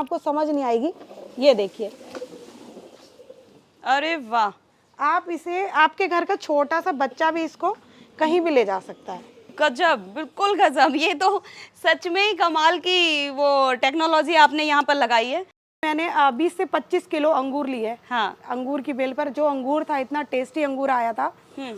आपको समझ नहीं आएगी। ये देखिए, अरे वाह, आप इसे, आपके घर का छोटा सा बच्चा भी इसको कहीं भी ले जा सकता है। गजब, बिल्कुल गजब। ये तो सच में ही कमाल की वो टेक्नोलॉजी आपने यहाँ पर लगाई है। मैंने 20 से 25 किलो अंगूर लिए। हाँ। अंगूर की बेल पर जो अंगूर था, इतना टेस्टी अंगूर आया था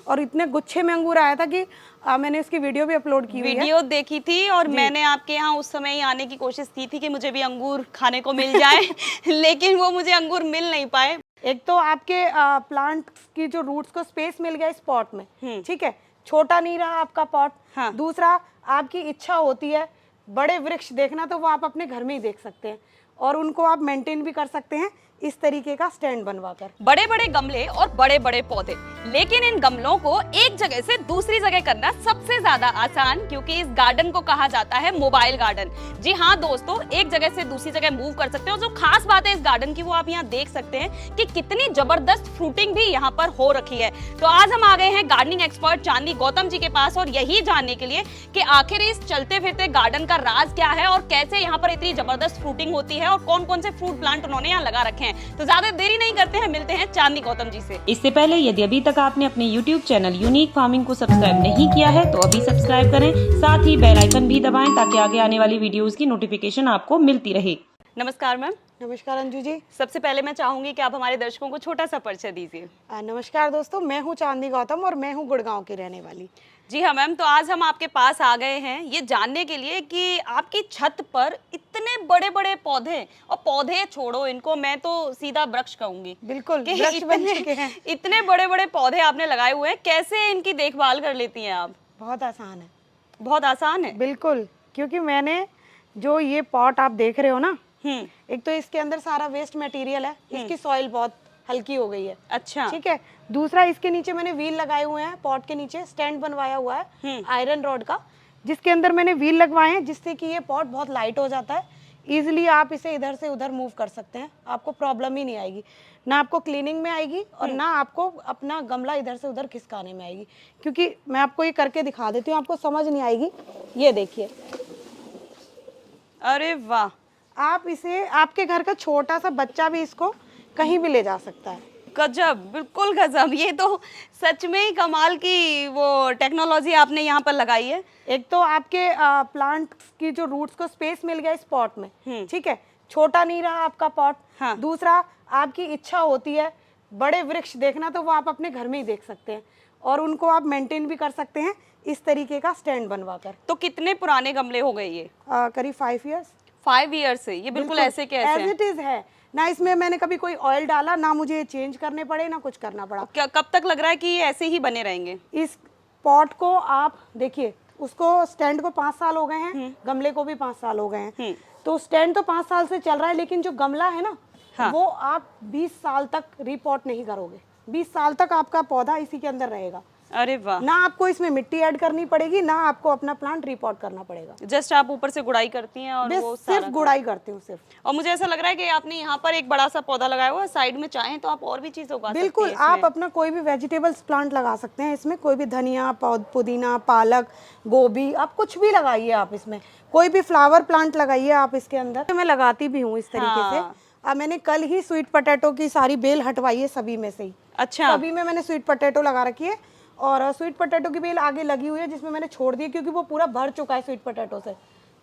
और इतने गुच्छे में अंगूर आया था कि मैंने इसकी वीडियो भी अपलोड की हुई है। वीडियो देखी थी और मैंने आपके यहाँ उस समय ही आने की कोशिश की थी कि मुझे भी अंगूर खाने को मिल जाए लेकिन वो मुझे अंगूर मिल नहीं पाए। एक तो आपके प्लांट की जो रूट्स को स्पेस मिल गया इस पॉट में, ठीक है, छोटा नहीं रहा आपका पॉट। हाँ। दूसरा, आपकी इच्छा होती है बड़े वृक्ष देखना, तो वो आप अपने घर में ही देख सकते हैं और उनको आप मेंटेन भी कर सकते हैं इस तरीके का स्टैंड बनवाकर। बड़े बड़े गमले और बड़े बड़े पौधे, लेकिन इन गमलों को एक जगह से दूसरी जगह करना सबसे ज्यादा आसान, क्योंकि इस गार्डन को कहा जाता है मोबाइल गार्डन। जी हाँ दोस्तों, एक जगह से दूसरी जगह मूव कर सकते हैं। और जो खास बात है इस गार्डन की वो आप यहाँ देख सकते हैं कि कितनी जबरदस्त फ्रूटिंग भी यहाँ पर हो रखी है। तो आज हम आ गए हैं गार्डनिंग एक्सपर्ट चांदनी गौतम जी के पास और यही जानने के लिए कि आखिर इस चलते फिरते गार्डन का राज क्या है और कैसे यहाँ पर इतनी जबरदस्त फ्रूटिंग होती है और कौन कौन से फ्रूट प्लांट उन्होंने यहाँ लगा रखे हैं। तो ज्यादा देरी नहीं करते हैं, मिलते हैं चांदनी गौतम जी से। इससे पहले यदि अभी तक आपने अपने YouTube चैनल यूनिक फार्मिंग को सब्सक्राइब नहीं किया है तो अभी सब्सक्राइब करें, साथ ही बेल आइकन भी दबाएं ताकि आगे आने वाली वीडियोस की नोटिफिकेशन आपको मिलती रहे। नमस्कार मैम। नमस्कार अंजू जी। सबसे पहले मैं चाहूंगी कि आप हमारे दर्शकों को छोटा सा परिचय दीजिए। नमस्कार दोस्तों, मैं हूँ चांदनी गौतम और मैं हूँ गुड़गांव की रहने वाली। जी हाँ मैम, तो आज हम आपके पास आ गए हैं ये जानने के लिए कि आपकी छत पर इतने बड़े बड़े पौधे, और पौधे छोड़ो इनको, मैं तो सीधा वृक्ष कहूंगी। बिल्कुल, कि वृक्ष बन चुके हैं। इतने बड़े बड़े पौधे आपने लगाए हुए हैं, कैसे इनकी देखभाल कर लेती हैं आप? बहुत आसान है। बहुत आसान है। बिल्कुल, क्योंकि मैंने जो ये पॉट आप देख रहे हो ना, एक तो इसके अंदर सारा वेस्ट मटेरियल है, इसकी सॉइल बहुत हल्की हो गई है। अच्छा, ठीक है। दूसरा, इसके नीचे मैंने व्हील लगाए हुए हैं, पॉट के नीचे स्टैंड बनवाया हुआ है आयरन रॉड का, जिसके अंदर मैंने व्हील लगवाए हैं, जिससे कि ये पॉट बहुत लाइट हो जाता है। इजीली आप इसे इधर से उधर मूव कर सकते हैं, आपको प्रॉब्लम ही नहीं आएगी, ना आपको क्लीनिंग में आएगी और ना आपको अपना गमला इधर से उधर खिसकाने में आएगी। क्योंकि मैं आपको ये करके दिखा देती हूँ, आपको समझ नहीं आएगी। ये देखिए, अरे वाह, आप इसे, आपके घर का छोटा सा बच्चा भी इसको कहीं भी ले जा सकता है। गजब, बिल्कुल गजब। ये तो सच में ही कमाल की वो टेक्नोलॉजी आपने यहाँ पर लगाई है। एक तो आपके प्लांट की जो रूट्स को स्पेस मिल गया इस पॉट में, ठीक है, छोटा नहीं रहा आपका पॉट। हाँ। दूसरा, आपकी इच्छा होती है बड़े वृक्ष देखना, तो वो आप अपने घर में ही देख सकते हैं और उनको आप मेंटेन भी कर सकते हैं इस तरीके का स्टैंड बनवाकर। तो कितने पुराने गमले हो गए ये? करीब 5 इयर्स। 5 ईयर्स से ये बिल्कुल ऐसे कैसे एज इट इज है ना, इसमें मैंने कभी कोई ऑयल डाला ना, मुझे चेंज करने पड़े ना कुछ करना पड़ा। क्या कब तक लग रहा है कि ये ऐसे ही बने रहेंगे? इस पॉट को आप देखिए, उसको स्टैंड को 5 साल हो गए हैं, गमले को भी 5 साल हो गए हैं। तो स्टैंड तो 5 साल से चल रहा है, लेकिन जो गमला है ना, वो आप 20 साल तक रिपोर्ट नहीं करोगे। 20 साल तक आपका पौधा इसी के अंदर रहेगा। अरे वाह। ना आपको इसमें मिट्टी ऐड करनी पड़ेगी, ना आपको अपना प्लांट रिपोर्ट करना पड़ेगा। जस्ट आप ऊपर से गुड़ाई करती हैं और वो सिर्फ गुड़ाई करती हूँ सिर्फ। और मुझे ऐसा लग रहा है कि आपने यहाँ पर एक बड़ा सा पौधा लगाया हुआ है, साइड में चाहें तो आप और भी चीज उगा सकती हैं। बिल्कुल, आप अपना कोई भी वेजिटेबल्स प्लांट लगा सकते हैं इसमें, कोई भी धनिया, पुदीना, पालक, गोभी, आप कुछ भी लगाइए। आप इसमें कोई भी फ्लावर प्लांट लगाइए आप इसके अंदर। मैं लगाती भी हूँ इस तरीके से। अब मैंने कल ही स्वीट पोटैटो की सारी बेल हटवाई है सभी में से ही। अच्छा, सभी में मैंने स्वीट पोटैटो लगा रखी है और स्वीट पोटैटो की बेल आगे लगी हुई है, जिसमें मैंने छोड़ दी क्योंकि वो पूरा भर चुका है स्वीट पोटैटो से,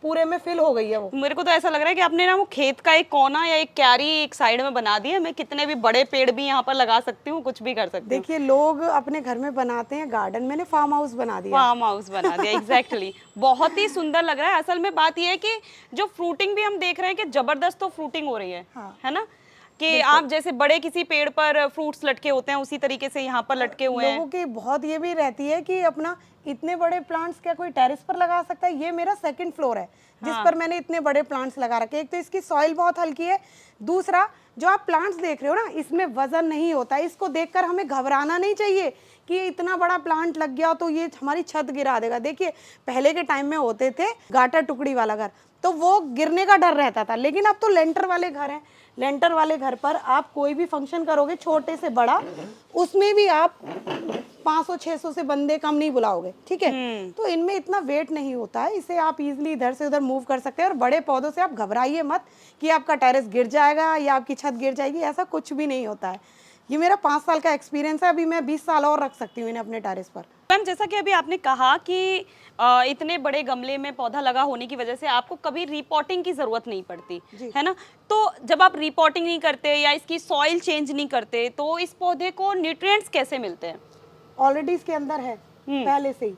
पूरे में फिल हो गई है वो। मेरे को तो ऐसा लग रहा है कि आपने ना वो खेत का एक कोना या एक क्यारी एक साइड में बना दी है। मैं कितने भी बड़े पेड़ भी यहाँ पर लगा सकती हूँ, कुछ भी कर सकती हूँ। देखिए, लोग अपने घर में बनाते हैं गार्डन, मैंने फार्म हाउस बना दिया। फार्म हाउस बना दिया, एग्जैक्टली। बहुत ही सुंदर लग रहा है। असल में बात यह है कि जो फ्रूटिंग भी हम देख रहे हैं कि जबरदस्त तो फ्रूटिंग हो रही है, है ना, कि आप जैसे बड़े किसी पेड़ पर फ्रूट्स लटके होते हैं उसी तरीके से यहाँ पर लटके हुए हैं। लोगों की बहुत ये भी रहती है कि अपना इतने बड़े प्लांट्स क्या कोई टेरेस पर लगा सकता है। ये मेरा 2nd फ्लोर है जिस पर मैंने इतने बड़े प्लांट्स लगा रखे। एक तो इसकी सॉइल बहुत हल्की है, दूसरा जो आप प्लांट्स देख रहे हो ना, इसमें वजन नहीं होता। इसको देखकर हमें घबराना नहीं चाहिए कि इतना बड़ा प्लांट लग गया तो ये हमारी छत गिरा देगा। देखिए, पहले के टाइम में होते थे गाटर टुकड़ी वाला घर, तो वो गिरने का डर रहता था, लेकिन अब तो लेंटर वाले घर हैं। लेंटर वाले घर पर आप कोई भी फंक्शन करोगे, छोटे से बड़ा, उसमें भी आप 500-600 से बंदे कम नहीं बुलाओगे, ठीक है। तो इनमें इतना वेट नहीं होता है, इसे आप इजीली इधर से उधर मूव कर सकते हैं। और बड़े पौधों से आप घबराइए मत कि आपका टेरेस गिर जाएगा या आपकी छत गिर जाएगी, ऐसा कुछ भी नहीं होता है। ये मेरा 5 साल का एक्सपीरियंस है, अभी मैं 20 साल और रख सकती हूँ इन्हें अपने टेरेस पर। मैम जैसा कि अभी आपने कहा कि इतने बड़े गमले में पौधा लगा होने की वजह से आपको कभी रिपोर्टिंग की जरूरत नहीं पड़ती, है ना। तो जब आप रिपोर्टिंग नहीं करते या इसकी सॉइल चेंज नहीं करते तो इस पौधे को न्यूट्रिएंट्स कैसे मिलते हैं? ऑलरेडी इसके अंदर है पहले से ही,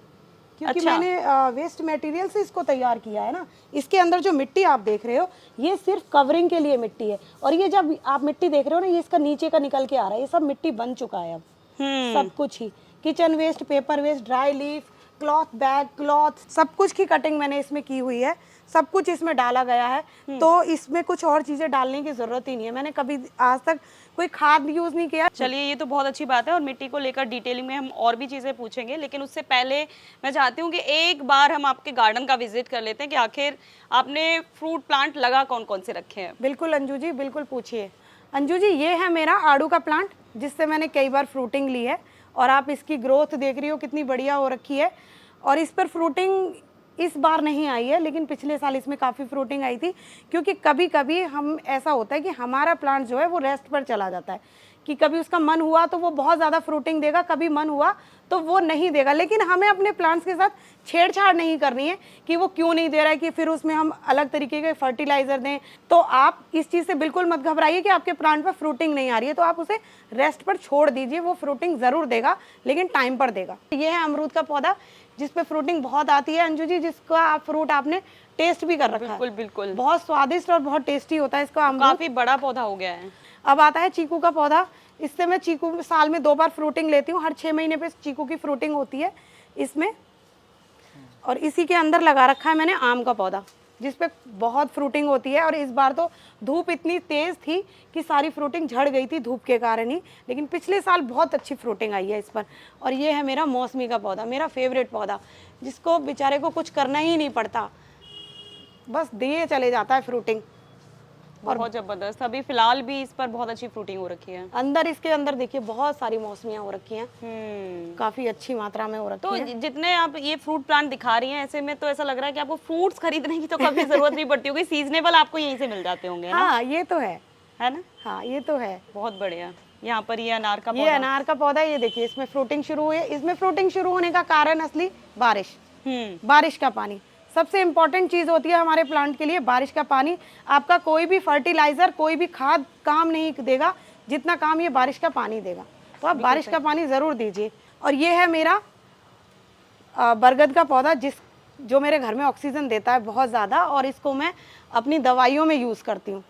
क्योंकि मैंने वेस्ट मटेरियल से इसको तैयार किया है ना। इसके अंदर जो मिट्टी आप देख रहे हो ये सिर्फ कवरिंग के लिए मिट्टी है, और ये जब आप मिट्टी देख रहे हो ना ये इसका नीचे का निकल के आ रहा है, ये सब मिट्टी बन चुका है अब। सब कुछ ही kitchen waste, paper waste, dry leaf, cloth bag, cloth, सब कुछ की कटिंग मैंने इसमें की हुई है, सब कुछ इसमें डाला गया है। तो इसमें कुछ और चीजें डालने की जरूरत ही नहीं है, मैंने कभी आज तक कोई खाद यूज नहीं किया। चलिए ये तो बहुत अच्छी बात है, और मिट्टी को लेकर डिटेलिंग में हम और भी चीजें पूछेंगे, लेकिन उससे पहले मैं चाहती हूँ कि एक बार हम आपके गार्डन का विजिट कर लेते हैं कि आखिर आपने फ्रूट प्लांट लगा कौन कौन से रखे हैं। बिल्कुल अंजू जी, बिल्कुल पूछिए। अंजू जी ये है मेरा आड़ू का प्लांट, जिससे मैंने कई बार फ्रूटिंग ली है, और आप इसकी ग्रोथ देख रही हो कितनी बढ़िया हो रखी है। और इस पर फ्रूटिंग इस बार नहीं आई है, लेकिन पिछले साल इसमें काफ़ी फ्रूटिंग आई थी, क्योंकि कभी कभी हम ऐसा होता है कि हमारा प्लांट जो है वो रेस्ट पर चला जाता है, कि कभी उसका मन हुआ तो वो बहुत ज़्यादा फ्रूटिंग देगा, कभी मन हुआ तो वो नहीं देगा। लेकिन हमें अपने प्लांट्स के साथ छेड़छाड़ नहीं करनी है कि वो क्यों नहीं दे रहा है, कि फिर उसमें हम अलग तरीके के फर्टिलाइज़र दें। तो आप इस चीज़ से बिल्कुल मत घबराइए कि आपके प्लांट पर फ्रूटिंग नहीं आ रही है, तो आप उसे रेस्ट पर छोड़ दीजिए, वो फ्रूटिंग ज़रूर देगा, लेकिन टाइम पर देगा। ये है अमरूद का पौधा जिस पे फ्रूटिंग बहुत आती है अंजू जी, जिसका आप फ्रूट आपने टेस्ट भी कर रखा है। बिल्कुल बिल्कुल, बहुत स्वादिष्ट और बहुत टेस्टी होता है इसका अमरूद। काफी बड़ा पौधा हो गया है। अब आता है चीकू का पौधा। इससे मैं चीकू साल में 2 बार फ्रूटिंग लेती हूँ, हर 6 महीने पे चीकू की फ्रूटिंग होती है इसमें। और इसी के अंदर लगा रखा है मैंने आम का पौधा, जिस पे बहुत फ्रूटिंग होती है। और इस बार तो धूप इतनी तेज़ थी कि सारी फ्रूटिंग झड़ गई थी धूप के कारण ही, लेकिन पिछले साल बहुत अच्छी फ्रूटिंग आई है इस पर। और ये है मेरा मौसमी का पौधा, मेरा फेवरेट पौधा, जिसको बेचारे को कुछ करना ही नहीं पड़ता, बस दिए चले जाता है फ्रूटिंग। और बहुत जबरदस्त, अभी फिलहाल भी इस पर बहुत अच्छी फ्रूटिंग हो रखी है। अंदर इसके अंदर देखिए बहुत सारी मौसमियाँ हो रखी हैं, काफी अच्छी मात्रा में हो रखी तो हैं। जितने आप ये फ्रूट प्लांट दिखा रही हैं, ऐसे में तो ऐसा लग रहा है कि आपको फ्रूट्स खरीदने की तो कभी जरूरत नहीं पड़ती होगी, सीजनेबल आपको यहीं से मिल जाते होंगे ना? हाँ ये तो है ना? हाँ ये तो है। बहुत बढ़िया। यहाँ पर ये अनार का ये अनार का पौधा, ये देखिए इसमें फ्रूटिंग शुरू हुई है। इसमें फ्रूटिंग शुरू होने का कारण असली बारिश, बारिश का पानी सबसे इम्पोर्टेंट चीज़ होती है हमारे प्लांट के लिए। बारिश का पानी, आपका कोई भी फर्टिलाइजर, कोई भी खाद काम नहीं देगा जितना काम ये बारिश का पानी देगा, तो आप बारिश का पानी ज़रूर दीजिए। और ये है मेरा बरगद का पौधा, जो मेरे घर में ऑक्सीजन देता है बहुत ज़्यादा, और इसको मैं अपनी दवाइयों में यूज़ करती हूँ,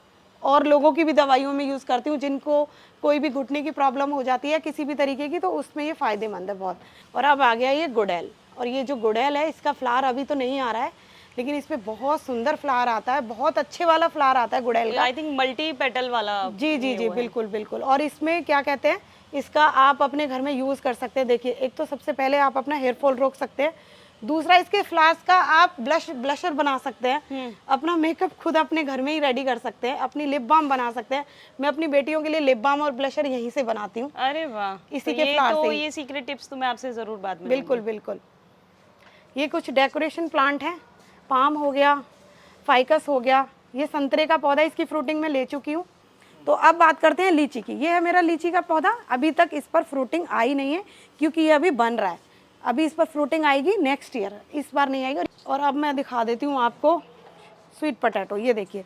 और लोगों की भी दवाइयों में यूज़ करती हूँ, जिनको कोई भी घुटने की प्रॉब्लम हो जाती है किसी भी तरीके की, तो उसमें ये फ़ायदेमंद है बहुत। और अब आ गया ये गुड़ैल, और ये जो गुड़ैल है इसका फ्लावर अभी तो नहीं आ रहा है, लेकिन इसमें बहुत सुंदर फ्लावर आता है, बहुत अच्छे वाला फ्लावर आता है गुड़ैल का। आई थिंक मल्टी पेटल वाला। जी जी जी बिल्कुल बिल्कुल। और इसमें क्या कहते हैं, इसका आप अपने घर में यूज़ कर सकते हैं। देखिए एक तो सबसे पहले आप अपना हेयर फॉल रोक सकते हैं, दूसरा इसके फ्लावर्स का आप ब्लशर बना सकते हैं, अपना मेकअप खुद अपने घर में ही रेडी कर सकते हैं, अपनी लिप बाम बना सकते हैं। मैं अपनी बेटियों के लिए लिप बाम और ब्लशर यहीं से बनाती हूँ। अरे वाह, इसी के फ्लावर से। ये सीक्रेट टिप्स तो मैं आपसे जरूर बाद में बिल्कुल बिल्कुल। ये कुछ डेकोरेशन प्लांट हैं, पाम हो गया, फाइकस हो गया, ये संतरे का पौधा, इसकी फ्रूटिंग में ले चुकी हूँ। तो अब बात करते हैं लीची की। ये है मेरा लीची का पौधा, अभी तक इस पर फ्रूटिंग आई नहीं है क्योंकि ये अभी बन रहा है, अभी इस पर फ्रूटिंग आएगी नेक्स्ट ईयर, इस बार नहीं आएगी। और अब मैं दिखा देती हूँ आपको स्वीट पोटैटो। ये देखिए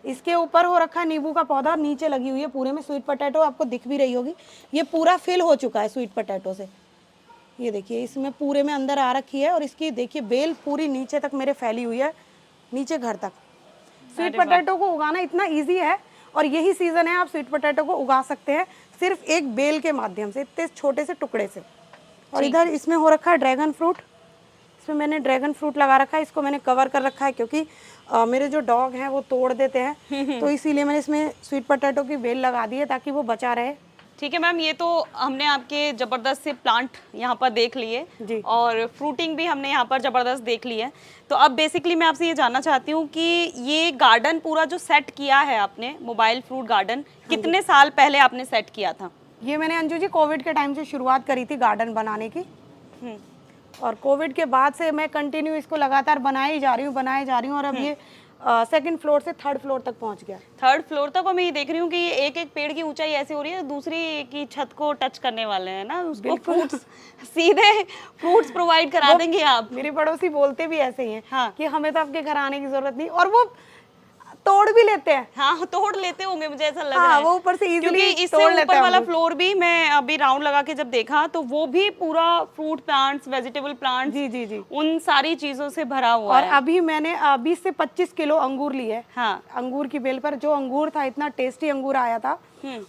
इसके ऊपर हो रखा है नींबू का पौधा, नीचे लगी हुई है पूरे में स्वीट पोटैटो, आपको दिख भी रही होगी। ये पूरा फिल हो चुका है स्वीट पोटैटो से, ये देखिए इसमें पूरे में अंदर आ रखी है। और इसकी देखिए बेल पूरी नीचे तक मेरे फैली हुई है, नीचे घर तक। स्वीट पोटैटो को उगाना इतना ईजी है, और यही सीज़न है आप स्वीट पोटैटो को उगा सकते हैं सिर्फ एक बेल के माध्यम से, इतने छोटे से टुकड़े से। और इधर इसमें हो रखा है ड्रैगन फ्रूट, इसमें मैंने ड्रैगन फ्रूट लगा रखा है, इसको मैंने कवर कर रखा है क्योंकि मेरे जो डॉग हैं वो तोड़ देते हैं, तो इसीलिए मैंने इसमें स्वीट पोटैटो की बेल लगा दी है ताकि वो बचा रहे। ठीक है मैम, ये तो हमने आपके जबरदस्त से प्लांट यहाँ पर देख लिए जी, और फ्रूटिंग भी हमने यहाँ पर जबरदस्त देख ली है। तो अब बेसिकली मैं आपसे ये जानना चाहती हूँ कि ये गार्डन पूरा जो सेट किया है आपने, मोबाइल फ्रूट गार्डन, कितने साल पहले आपने सेट किया था? ये मैंने अंजू जी कोविड के टाइम से शुरुआत करी थी गार्डन बनाने की, और कोविड के बाद से मैं कंटिन्यू इसको लगातार बनाई जा रही हूँ और अब ये सेकंड फ्लोर से थर्ड फ्लोर तक पहुंच गया। थर्ड फ्लोर तक। और मैं ये देख रही हूँ कि ये एक एक पेड़ की ऊंचाई ऐसी हो रही है दूसरी की छत को टच करने वाले हैं ना, उसको फ्रूट्स सीधे फ्रूट्स प्रोवाइड करा देंगे आप। मेरे पड़ोसी बोलते भी ऐसे ही हैं हाँ। कि हमें तो आपके घर आने की जरूरत नहीं, और वो तोड़ भी लेते हैं। हाँ, तोड़ लेते होंगे, मुझे ऐसा लग हाँ, रहा है। वो ऊपर से क्योंकि इजीली इससे तोड़ लेते ऊपर हैं वाला हम लोग। फ्लोर भी मैं अभी राउंड लगा के जब देखा तो वो भी पूरा फ्रूट प्लांट्स, वेजिटेबल प्लांट्स, जी जी जी, उन सारी चीजों से भरा हुआ और है। अभी मैंने 20 से 25 किलो अंगूर लिए। हाँ। अंगूर की बेल पर जो अंगूर था, इतना टेस्टी अंगूर आया था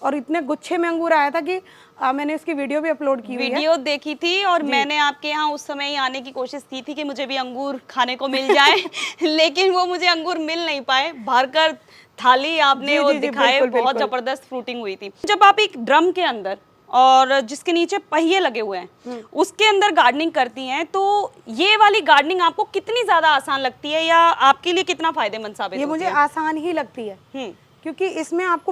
और इतने गुच्छे में अंगूर आया था कि मैंने उसकी वीडियो भी अपलोड की हुई है। वीडियो देखी थी और मैंने आपके यहाँ उस समय ही आने की कोशिश की थी कि मुझे भी अंगूर खाने को मिल जाए लेकिन वो मुझे अंगूर मिल नहीं पाए। भरकर थाली आपने जी, वो जी, जी, दिखाए, बिल्कुल, बहुत बिल्कुल। जबरदस्त फ्रूटिंग हुई थी। जब आप एक ड्रम के अंदर और जिसके नीचे पहिए लगे हुए हैं उसके अंदर गार्डनिंग करती हैं, तो ये वाली गार्डनिंग आपको कितनी ज्यादा आसान लगती है या आपके लिए कितना फायदेमंद साबित ये होती मुझे है? आसान ही लगती है क्योंकि इसमें आपको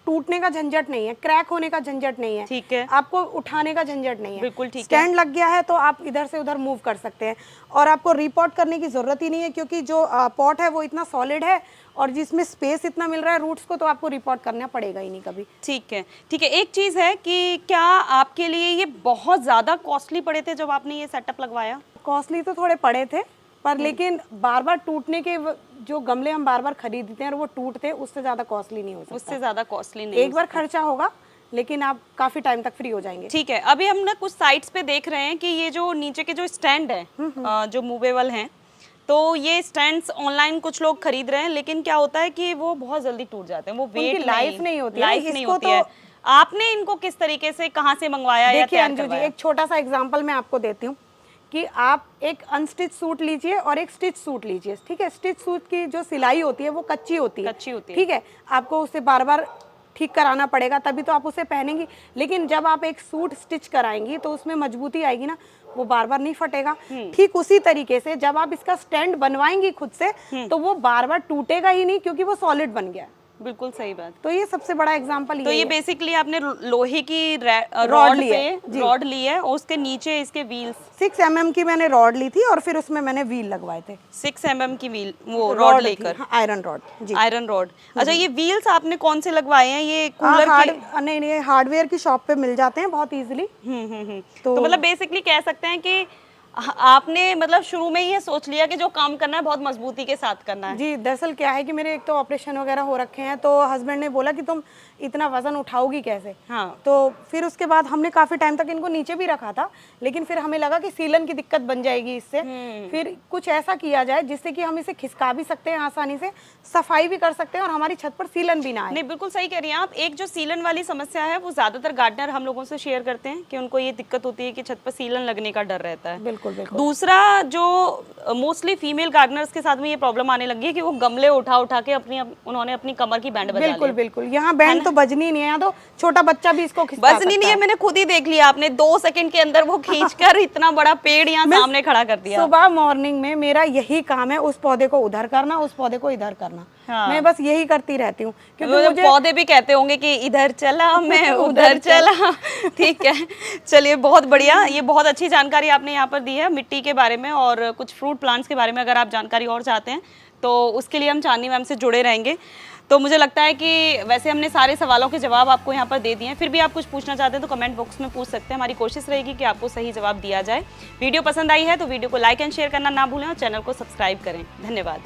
टूटने का झंझट नहीं है, क्रैक होने का झंझट नहीं है, ठीक है। आपको उठाने का झंझट नहीं है। बिल्कुल ठीक है। स्टैंड लग गया है तो आप इधर से उधर मूव कर सकते हैं और आपको रिपोर्ट करने की जरूरत ही नहीं है, क्योंकि जो पॉट है वो इतना सॉलिड है और जिसमें स्पेस इतना मिल रहा है रूट्स को, तो आपको रिपोर्ट करना पड़ेगा ही नहीं कभी। ठीक है, ठीक है। एक चीज है कि क्या आपके लिए ये बहुत ज्यादा कॉस्टली पड़े थे जब आपने ये सेटअप लगवाया? कॉस्टली तो थोड़े पड़े थे, पर लेकिन बार बार टूटने के जो गमले हम बार बार खरीदते हैं और वो टूटते हैं, उससे ज्यादा कॉस्टली नहीं हो सकता। उससे ज्यादा कॉस्टली नहीं एक बार खर्चा होगा लेकिन आप काफी टाइम तक फ्री हो जाएंगे। ठीक है। अभी हम ना कुछ साइट्स पे देख रहे हैं कि ये जो नीचे के जो स्टैंड है जो मूवेबल हैं, तो ये स्टैंड्स ऑनलाइन कुछ लोग खरीद रहे हैं, लेकिन क्या होता है कि वो बहुत जल्दी टूट जाते हैं, वो वेट लाइफ नहीं होती है। लाइफ नहीं इसको होती तो है। आपने इनको किस तरीके से कहाँ से मंगवाया या देखिए तैयार अंजू जी, करवाया? एक छोटा सा एग्जांपल मैं आपको देती हूँ कि आप एक अनस्टिच सूट लीजिए और एक स्टिच सूट लीजिए, ठीक है। स्टिच सूट की जो सिलाई होती है वो कच्ची होती है, ठीक है। आपको उसे बार बार ठीक कराना पड़ेगा तभी तो आप उसे पहनेंगी, लेकिन जब आप एक सूट स्टिच कराएंगी तो उसमें मजबूती आएगी ना, वो बार बार नहीं फटेगा। ठीक उसी तरीके से जब आप इसका स्टैंड बनवाएंगी खुद से तो वो बार बार टूटेगा ही नहीं, क्योंकि वो सॉलिड बन गया। बिल्कुल सही बात। तो ये सबसे बड़ा एग्जांपल तो ये है। बेसिकली आपने लोहे की रॉड रॉड ली है, पे रॉड ली है और उसके नीचे इसके व्हील्स 6 mm की मैंने रॉड ली थी और फिर उसमें मैंने व्हील लगवाए थे। 6 mm की व्हील, वो रॉड लेकर, आयरन रॉड जी, आयरन रॉड। अच्छा, ये व्हील्स आपने कौन से लगवाए हैं? ये कूलर के? नहीं, हार्डवेयर की शॉप पे मिल जाते हैं बहुत इजीली। तो मतलब बेसिकली कह सकते हैं कि आपने मतलब शुरू में ही ये सोच लिया कि जो काम करना है बहुत मजबूती के साथ करना है। जी, दरअसल क्या है कि मेरे एक तो ऑपरेशन वगैरह हो रखे हैं, तो हस्बैंड ने बोला कि तुम इतना वजन उठाओगी कैसे। हाँ। तो फिर उसके बाद हमने काफी टाइम तक इनको नीचे भी रखा था, लेकिन फिर हमें लगा कि सीलन की दिक्कत बन जाएगी इससे। फिर कुछ ऐसा किया जाए जिससे कि हम इसे खिसका भी सकते हैं आसानी से, सफाई भी कर सकते हैं और हमारी छत पर सीलन भी ना आए। नहीं, बिल्कुल सही कह रही हैं आप। एक जो सीलन वाली समस्या है वो ज्यादातर गार्डनर हम लोगों से शेयर करते हैं कि उनको ये दिक्कत होती है कि छत पर सीलन लगने का डर रहता है। बिल्कुल बिल्कुल। दूसरा, जो मोस्टली फीमेल गार्डनर्स के साथ में ये प्रॉब्लम आने लगी है कि वो गमले उठा उठा के उन्होंने अपनी कमर की बैंड बजा ली। बिल्कुल बिल्कुल, यहाँ बैंड तो बजनी नहीं है, यहाँ तो छोटा बच्चा भी इसको खिसका सकता बजनी नहीं है। मैंने खुद ही देख लिया, आपने 2 सेकंड के अंदर वो खींचकर इतना बड़ा पेड़ यहाँ सामने खड़ा कर दिया। सुबह मॉर्निंग में मेरा यही काम है, उस पौधे को उधर करना, उस पौधे को इधर करना। हाँ। मैं बस यही करती रहती हूँ, क्योंकि मुझे पौधे भी कहते होंगे कि इधर चला मैं उधर चला। ठीक है, चलिए, बहुत बढ़िया। ये बहुत अच्छी जानकारी आपने यहाँ पर दी है मिट्टी के बारे में और कुछ फ्रूट प्लांट्स के बारे में। अगर आप जानकारी और चाहते हैं तो उसके लिए हम चांदनी मैम से जुड़े रहेंगे। तो मुझे लगता है कि वैसे हमने सारे सवालों के जवाब आपको यहाँ पर दे दिए हैं। फिर भी आप कुछ पूछना चाहते हैं तो कमेंट बॉक्स में पूछ सकते हैं। हमारी कोशिश रहेगी कि आपको सही जवाब दिया जाए। वीडियो पसंद आई है तो वीडियो को लाइक एंड शेयर करना ना भूलें और चैनल को सब्सक्राइब करें। धन्यवाद।